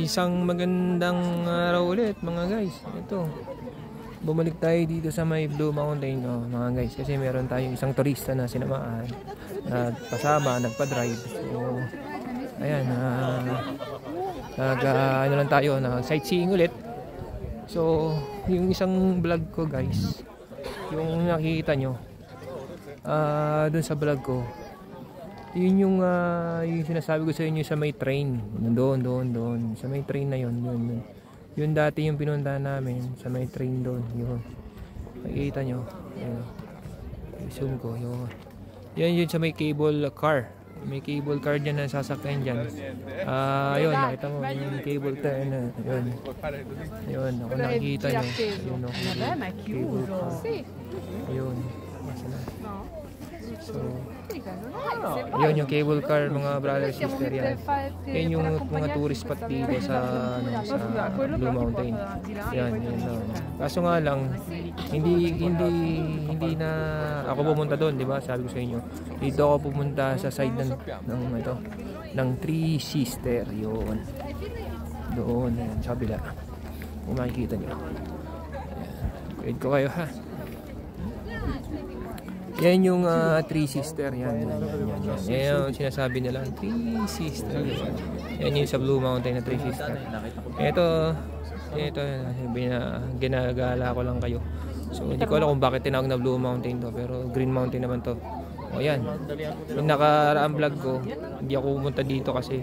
Isang magandang araw ulit mga guys. Ito, bumalik tayo dito sa may Blue Mountain mga guys. Kasi meron tayong isang turista na sinamaan, nagpasama, nagpa-drive. So, ayan, ano lang tayo, sightseeing ulit. So, yung isang vlog ko guys, yung nakikita nyo dun sa vlog ko, yun yung sinasabi ko sa inyo sa may train. Doon sa may train na yun. Yun dati yung pinuntahan namin sa may train doon. Yun. Makikita nyo. Zoom ko. Yun sa may cable car. May cable car dyan na sasakyan dyan. Yun, nakita mo yung cable car na. Yun, ako nakikita nyo. Yun, cable car. Yun. So, yun yung cable car mga brother sister yan. Yan yung mga tourist spot dito sa Blue Mountain. Yan. Kaso nga lang hindi na ako pumunta doon, di ba? Sabi ko sa inyo. Dito ako pumunta sa side ng Three Sister. Yun. Doon, yan, sa kabila. Kung makikita niyo. Guide ko kayo ha. Yan yung Three Sister. Yan yung sinasabi nila, Three Sister. Yan yung sa Blue Mountain na Three Sister. Ito ginagala ko lang kayo. So hindi ko alam kung bakit tinawag na Blue Mountain to, pero Green Mountain naman to. O yan, yung nakaraang vlog ko, hindi ako pumunta dito kasi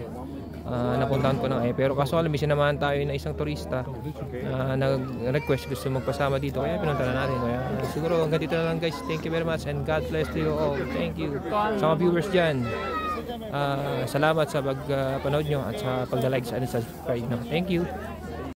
napuntahan ko na pero kaso alam, sinamahan tayo na isang turista nag-request gusto magpasama dito, kaya pinunta na natin. Kaya siguro hanggang dito na lang guys. Thank you very much and God bless you all. Thank you sa mga viewers dyan. Salamat sa pagpanood nyo at sa pag-like and subscribe. Thank you.